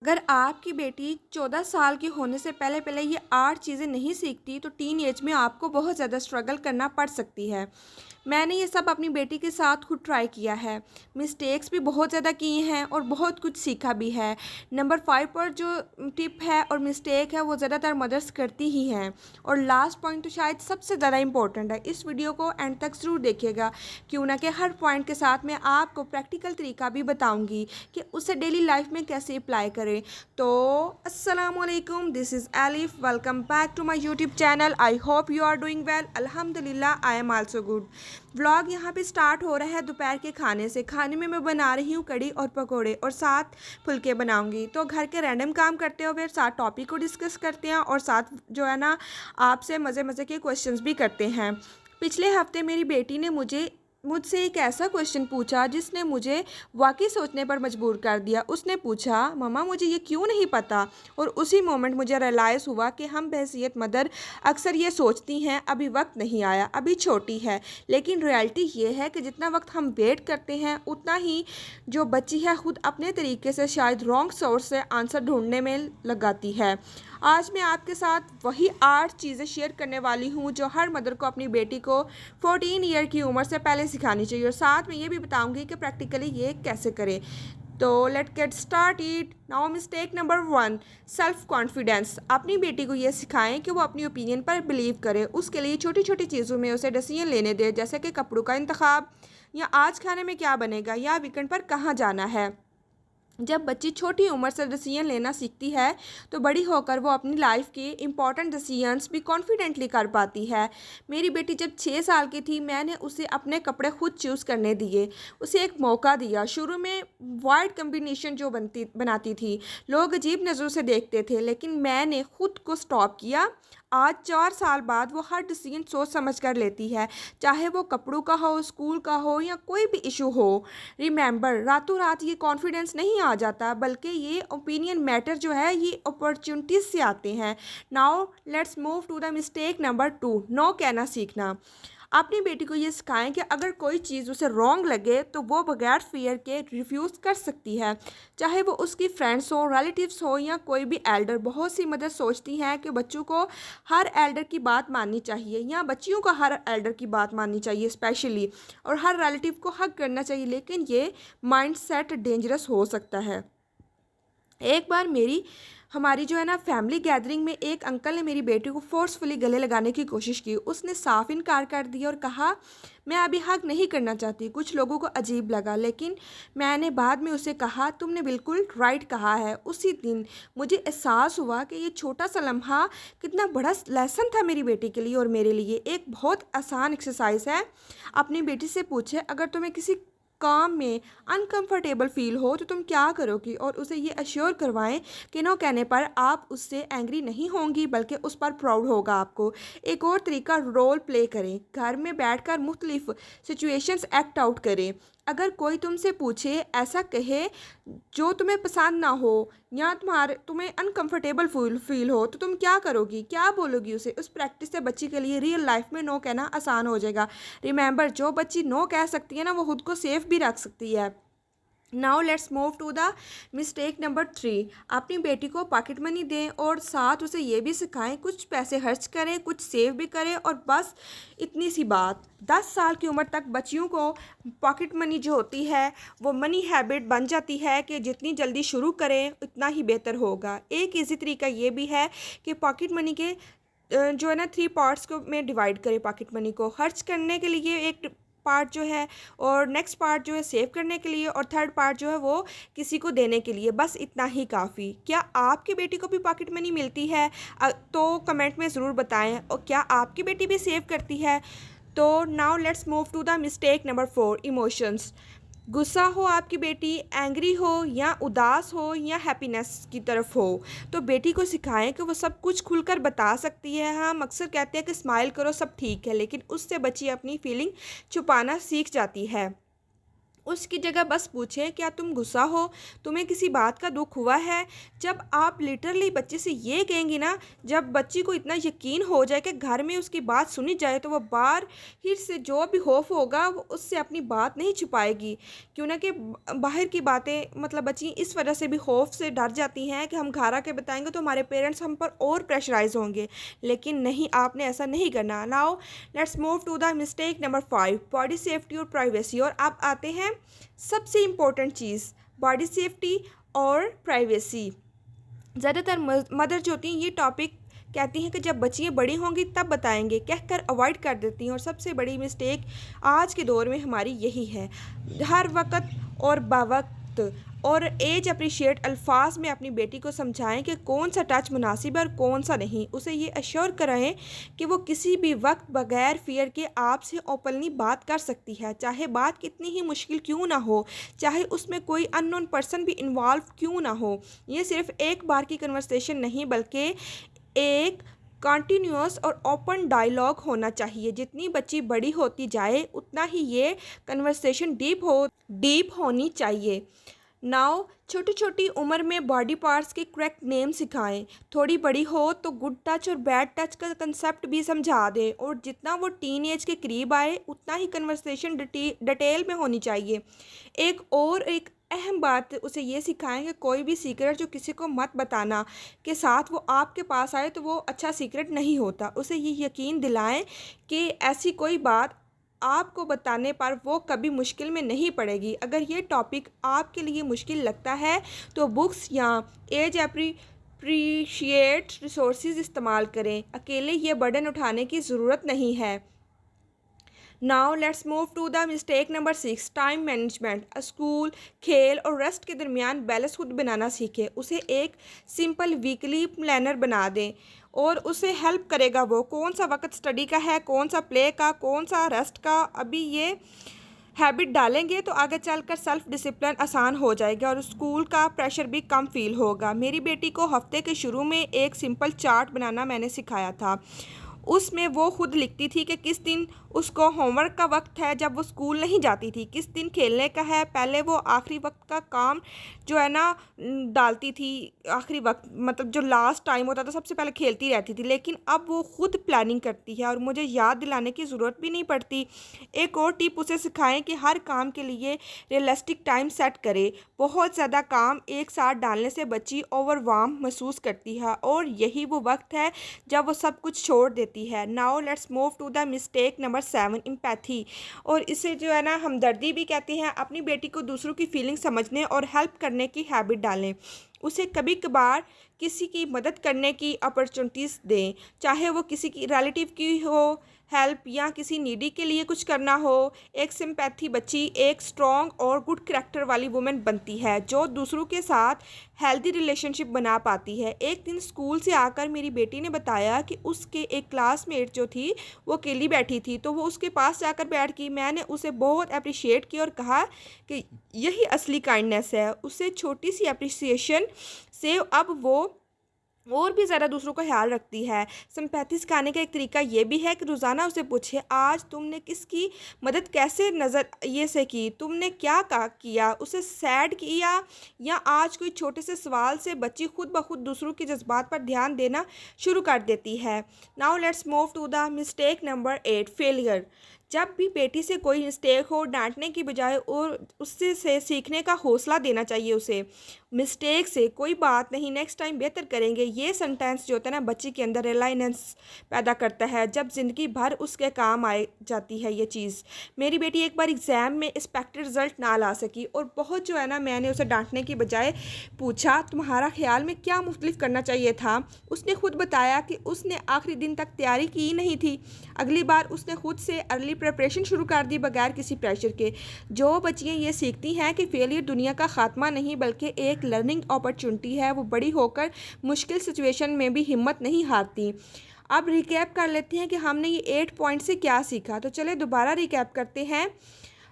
अगर आपकी बेटी 14 साल की होने से पहले पहले ये 8 चीज़ें नहीं सीखती तो टीन एज में आपको बहुत ज़्यादा स्ट्रगल करना पड़ सकती है। मैंने ये सब अपनी बेटी के साथ खुद ट्राई किया है। मिस्टेक्स भी बहुत ज़्यादा किए हैं और बहुत कुछ सीखा भी है। नंबर 5 पर जो टिप है और मिस्टेक है वो ज़्यादातर मदर्स करती ही हैं। और लास्ट पॉइंट तो शायद सबसे ज़्यादा इम्पोर्टेंट है। इस वीडियो को एंड तक ज़रूर देखिएगा, क्यों ना कि हर पॉइंट के साथ मैं आपको प्रैक्टिकल तरीका भी बताऊँगी कि उसे डेली लाइफ में कैसे अप्लाई करें। तो अस्सलामुअलैकुम, this is Alif. Welcome back to my YouTube channel. I hope you are doing well. अल्हम्दुलिल्लाह I am also good. Vlog यहाँ पे स्टार्ट हो रहा है दोपहर के खाने से। खाने में मैं बना रही हूँ कड़ी और पकोड़े और साथ फुलके बनाऊँगी। तो घर के रैंडम काम करते हुए साथ टॉपिक को डिस्कस करते हैं और साथ जो है ना आपसे मज़े मज़े के क्वेश्चंस भी करते हैं। पिछले हफ्ते मेरी बेटी ने मुझसे एक ऐसा क्वेश्चन पूछा जिसने मुझे वाकई सोचने पर मजबूर कर दिया। उसने पूछा, मम्मा मुझे ये क्यों नहीं पता। और उसी मोमेंट मुझे रियलाइज़ हुआ कि हम बहैसियत मदर अक्सर ये सोचती हैं अभी वक्त नहीं आया, अभी छोटी है। लेकिन रियलिटी ये है कि जितना वक्त हम वेट करते हैं उतना ही जो बच्ची है खुद अपने तरीके से शायद रॉन्ग सोर्स से आंसर ढूंढने में लगाती है। आज मैं आपके साथ वही 8 चीज़ें शेयर करने वाली हूँ जो हर मदर को अपनी बेटी को 14 ईयर की उम्र से पहले सिखानी चाहिए, और साथ में ये भी बताऊँगी कि प्रैक्टिकली ये कैसे करें। तो let get start it now. Mistake number 1, self confidence. अपनी बेटी को ये सिखाएं कि वो अपनी ओपिनियन पर बिलीव करे। उसके लिए छोटी छोटी चीज़ों में उसे डिसीजन लेने दे, जैसे कि कपड़ों का इंतखाब, या आज खाने में क्या बनेगा, या वीकेंड पर कहाँ जाना है। जब बच्ची छोटी उम्र से डिसीजन लेना सीखती है तो बड़ी होकर वो अपनी लाइफ के इम्पॉर्टेंट डिसीजंस भी कॉन्फिडेंटली कर पाती है। मेरी बेटी जब 6 साल की थी मैंने उसे अपने कपड़े खुद चूज़ करने दिए, उसे एक मौका दिया। शुरू में वाइड कम्बिनेशन जो बनाती थी लोग अजीब नज़रों से देखते थे, लेकिन मैंने खुद को स्टॉप किया। आज 4 साल बाद वो हर डिसीजन सोच समझ कर लेती है, चाहे वो कपड़ों का हो, स्कूल का हो, या कोई भी इशू हो। रिमेंबर, रातों रात ये कॉन्फिडेंस नहीं आ जाता, बल्कि ये ओपिनियन मैटर जो है ये अपॉर्चुनिटीज से आते हैं। Now let's move to the mistake number 2, no कहना सीखना। अपनी बेटी को ये सिखाएं कि अगर कोई चीज़ उसे रॉन्ग लगे तो वो बगैर फियर के रिफ्यूज़ कर सकती है, चाहे वो उसकी फ्रेंड्स हो, रिलेटिव्स हो, या कोई भी एल्डर। बहुत सी मदर सोचती हैं कि बच्चों को हर एल्डर की बात माननी चाहिए, या बच्चियों को हर एल्डर की बात माननी चाहिए स्पेशली, और हर रिलेटिव को हक करना चाहिए, लेकिन ये माइंडसेट डेंजरस हो सकता है। एक बार हमारी जो है ना फैमिली गैदरिंग में एक अंकल ने मेरी बेटी को फोर्सफुली गले लगाने की कोशिश की। उसने साफ इनकार कर दिया और कहा, मैं अभी हग नहीं करना चाहती। कुछ लोगों को अजीब लगा, लेकिन मैंने बाद में उसे कहा, तुमने बिल्कुल राइट कहा है। उसी दिन मुझे एहसास हुआ कि ये छोटा सा लम्हा कितना बड़ा लेसन था मेरी बेटी के लिए और मेरे लिए। एक बहुत आसान एक्सरसाइज है। अपनी बेटी से पूछे, अगर तुम्हें किसी काम में अनकंफर्टेबल फील हो तो तुम क्या करोगी, और उसे ये अश्योर करवाएं कि नो कहने पर आप उससे एंग्री नहीं होंगी बल्कि उस पर प्राउड होगा आपको। एक और तरीका, रोल प्ले करें। घर में बैठकर मुख्तलिफ सिचुएशंस एक्ट आउट करें। अगर कोई तुमसे पूछे, ऐसा कहे जो तुम्हें पसंद ना हो या तुम्हें अनकंफर्टेबल फील हो, तो तुम क्या करोगी, क्या बोलोगी उसे। उस प्रैक्टिस से बच्ची के लिए रियल लाइफ में नो कहना आसान हो जाएगा। रिमेंबर, जो बच्ची नो कह सकती है ना वो खुद को सेफ भी रख सकती है। Now let's move to the mistake number 3, अपनी बेटी को पॉकेट मनी दें और साथ उसे ये भी सिखाएं कुछ पैसे खर्च करें, कुछ सेव भी करें। और बस इतनी सी बात, 10 साल की उम्र तक बच्चियों को पॉकेट मनी जो होती है वो मनी हैबिट बन जाती है कि जितनी जल्दी शुरू करें उतना ही बेहतर होगा। एक इजी तरीका ये भी है कि पॉकेट मनी के जो है ना 3 पार्ट्स को में डिवाइड करें। पॉकेट मनी को खर्च करने के लिए एक पार्ट जो है, और नेक्स्ट पार्ट जो है सेव करने के लिए, और थर्ड पार्ट जो है वो किसी को देने के लिए। बस इतना ही काफ़ी। क्या आपकी बेटी को भी पॉकेट मनी मिलती है? तो कमेंट में ज़रूर बताएं। और क्या आपकी बेटी भी सेव करती है? तो now let's move to the mistake number 4, emotions. गुस्सा हो आपकी बेटी, एंग्री हो या उदास हो या हैप्पीनेस की तरफ हो, तो बेटी को सिखाएं कि वो सब कुछ खुलकर बता सकती है। हम अक्सर कहते हैं कि स्माइल करो सब ठीक है, लेकिन उससे बच्ची अपनी फीलिंग छुपाना सीख जाती है। उसकी जगह बस पूछें, क्या तुम गुस्सा हो, तुम्हें किसी बात का दुख हुआ है। जब आप लिटरली बच्चे से ये कहेंगी ना, जब बच्ची को इतना यकीन हो जाए कि घर में उसकी बात सुनी जाए, तो वो बाहर ही से जो भी खौफ होगा वो उससे अपनी बात नहीं छुपाएगी। क्यों ना कि बाहर की बातें मतलब बच्ची इस वजह से भी खौफ से डर जाती हैं कि हम घर आके बताएंगे तो हमारे पेरेंट्स हम पर और प्रेशराइज होंगे। लेकिन नहीं, आपने ऐसा नहीं करना। Now let's move to the mistake number 5, body safety और प्राइवेसी। और अब आते हैं सबसे इम्पोर्टेंट चीज़, बॉडी सेफ्टी और प्राइवेसी। ज़्यादातर मदर जो होती हैं ये टॉपिक कहती हैं कि जब बच्चियाँ बड़ी होंगी तब बताएंगे, कहकर अवॉइड कर देती हैं। और सबसे बड़ी मिस्टेक आज के दौर में हमारी यही है। हर वक्त और बवक्त और एज अप्रिशिएट अल्फाज में अपनी बेटी को समझाएं कि कौन सा टच मुनासिब है और कौन सा नहीं। उसे ये अश्योर कराएं कि वो किसी भी वक्त बगैर फियर के आपसे ओपनली बात कर सकती है, चाहे बात कितनी ही मुश्किल क्यों ना हो, चाहे उसमें कोई अननोन पर्सन भी इन्वॉल्व क्यों ना हो। ये सिर्फ एक बार की कन्वर्सेशन नहीं बल्कि एक कॉन्टीन्यूअस और ओपन डायलॉग होना चाहिए। जितनी बच्ची बड़ी होती जाए उतना ही ये कन्वर्सेशन डीप होनी चाहिए। नाउ छोटी छोटी उम्र में बॉडी पार्ट्स के करेक्ट नेम सिखाएं। थोड़ी बड़ी हो तो गुड टच और बैड टच का कंसेप्ट भी समझा दें। और जितना वो टीन एज के करीब आए उतना ही कन्वर्सेशन डिटेल में होनी चाहिए। एक अहम बात उसे ये सिखाएं कि कोई भी सीक्रेट जो किसी को मत बताना के साथ वो आपके पास आए तो वो अच्छा सीक्रेट नहीं होता। उसे ये यकीन दिलाएं कि ऐसी कोई बात आपको बताने पर वो कभी मुश्किल में नहीं पड़ेगी। अगर ये टॉपिक आपके लिए मुश्किल लगता है तो बुक्स या एज अप्रिशिएट रिसोर्सेज इस्तेमाल करें। अकेले ये बर्डन उठाने की ज़रूरत नहीं है। Now let's move to the mistake number 6, time management. School, खेल और रेस्ट के दरमियान बैलेंस खुद बनाना सीखें। उसे एक सिंपल वीकली प्लानर बना दें और उसे हेल्प करेगा वो कौन सा वक्त स्टडी का है, कौन सा प्ले का, कौन सा रेस्ट का। अभी ये हैबिट डालेंगे तो आगे चलकर सेल्फ डिसिप्लिन आसान हो जाएगा और स्कूल का प्रेशर भी कम फील होगा। मेरी बेटी को हफ्ते के शुरू में एक सिंपल चार्ट बनाना मैंने सिखाया था। उसमें वो खुद लिखती थी कि किस दिन उसको होमवर्क का वक्त है जब वो स्कूल नहीं जाती थी, किस दिन खेलने का है। पहले वो आखिरी वक्त का काम जो है ना डालती थी, आखिरी वक्त मतलब जो लास्ट टाइम होता था सबसे पहले खेलती रहती थी। लेकिन अब वो खुद प्लानिंग करती है और मुझे याद दिलाने की ज़रूरत भी नहीं पड़ती। एक और टिप उसे सिखाएं कि हर काम के लिए रियलिस्टिक टाइम सेट करे। बहुत ज़्यादा काम एक साथ डालने से बच्ची ओवरवार्म महसूस करती है और यही वो वक्त है जब वो सब कुछ छोड़ देती है। Now let's move to the mistake number 7, empathy. और इसे जो है ना हमदर्दी भी कहते हैं। अपनी बेटी को दूसरों की फीलिंग समझने और हेल्प करने की हैबिट डालें। उसे कभी कभार किसी की मदद करने की अपॉर्चुनिटीज़ दें, चाहे वो किसी की रिलेटिव की हो हेल्प या किसी नीडी के लिए कुछ करना हो। एक सिंपैथी बच्ची एक स्ट्रॉन्ग और गुड करैक्टर वाली वुमेन बनती है जो दूसरों के साथ हेल्दी रिलेशनशिप बना पाती है। एक दिन स्कूल से आकर मेरी बेटी ने बताया कि उसके एक क्लासमेट जो थी वो अकेली बैठी थी, तो वो उसके पास जाकर बैठ गई। मैंने उसे बहुत अप्रिशिएट किया और कहा कि यही असली काइंडनेस है। उससे छोटी सी अप्रिसिएशन से अब वो और भी ज़्यादा दूसरों का ख्याल रखती है। सिंपैथी सिखाने का एक तरीका ये भी है कि रोज़ाना उसे पूछे, आज तुमने किसकी मदद कैसे नज़र ये से की, तुमने क्या किया, उसे सैड किया या आज कोई छोटे से सवाल से बच्ची खुद ब खुद दूसरों के जज्बात पर ध्यान देना शुरू कर देती है। Now let's move to the mistake number 8, failure. जब भी बेटी से कोई मिस्टेक हो डांटने की बजाय और उससे से सीखने का हौसला देना चाहिए उसे। मिस्टेक से कोई बात नहीं, नेक्स्ट टाइम बेहतर करेंगे। ये सेंटेंस जो होता है ना बच्ची के अंदर रिलायंस पैदा करता है जब ज़िंदगी भर उसके काम आ जाती है ये चीज़। मेरी बेटी एक बार एग्ज़ाम में एक्सपेक्टेड रिज़ल्ट ना ला सकी और बहुत जो है ना मैंने उसे डांटने की बजाय पूछा, तुम्हारा ख्याल में क्या मुख्तलिफ करना चाहिए था। उसने खुद बताया कि उसने आखिरी दिन तक तैयारी की नहीं थी। अगली बार उसने खुद से अर्ली प्रिपरेशन शुरू कर दी बगैर किसी प्रेशर के। जो बच्चियाँ ये सीखती हैं कि फेलियर दुनिया का खात्मा नहीं बल्कि एक लर्निंग अपॉर्चुनिटी है, वो बड़ी होकर मुश्किल सिचुएशन में भी हिम्मत नहीं हारती। अब रिकैप कर लेते हैं कि हमने ये 8 पॉइंट से क्या सीखा। तो चले दोबारा रिकैप करते हैं।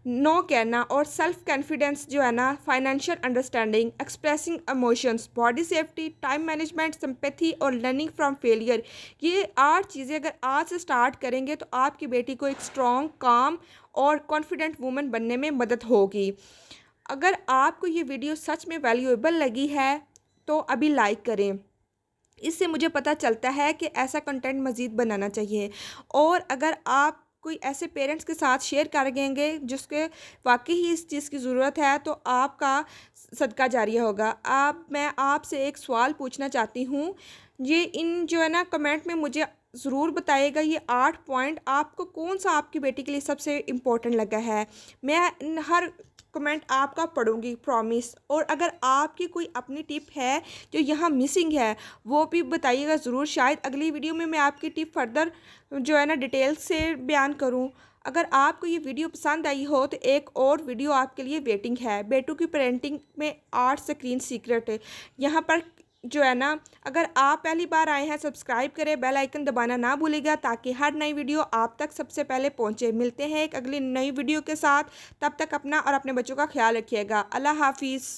नो कहना और सेल्फ कॉन्फिडेंस जो है ना, financial understanding, expressing emotions, body safety, time management, sympathy और लर्निंग फ्रॉम फेलियर, ये 8 चीज़ें अगर आज से स्टार्ट करेंगे तो आपकी बेटी को एक स्ट्रॉन्ग, काम और कॉन्फिडेंट वूमन बनने में मदद होगी। अगर आपको ये वीडियो सच में वैल्यूएबल लगी है तो अभी लाइक करें। इससे मुझे पता चलता है कि ऐसा कंटेंट मज़ीद बनाना चाहिए। और अगर आप कोई ऐसे पेरेंट्स के साथ शेयर करेंगे जिसके वाकई ही इस चीज़ की ज़रूरत है तो आपका सदका जारिया होगा। मैं आपसे एक सवाल पूछना चाहती हूँ, ये इन जो है ना कमेंट में मुझे ज़रूर बताइएगा, ये 8 पॉइंट आपको कौन सा आपकी बेटी के लिए सबसे इम्पोर्टेंट लगा है। मैं हर कमेंट आपका पढ़ूंगी, प्रॉमिस। और अगर आपकी कोई अपनी टिप है जो यहाँ मिसिंग है वो भी बताइएगा ज़रूर। शायद अगली वीडियो में मैं आपकी टिप फर्दर जो है ना डिटेल से बयान करूँ। अगर आपको ये वीडियो पसंद आई हो तो एक और वीडियो आपके लिए वेटिंग है, बेटों की पेरेंटिंग में 8 स्क्रीन सीक्रेट है। यहाँ पर जो है ना, अगर आप पहली बार आए हैं सब्सक्राइब करें, बेल आइकन दबाना ना भूलिएगा ताकि हर नई वीडियो आप तक सबसे पहले पहुंचे। मिलते हैं एक अगली नई वीडियो के साथ, तब तक अपना और अपने बच्चों का ख्याल रखिएगा। अल्लाह हाफिज़।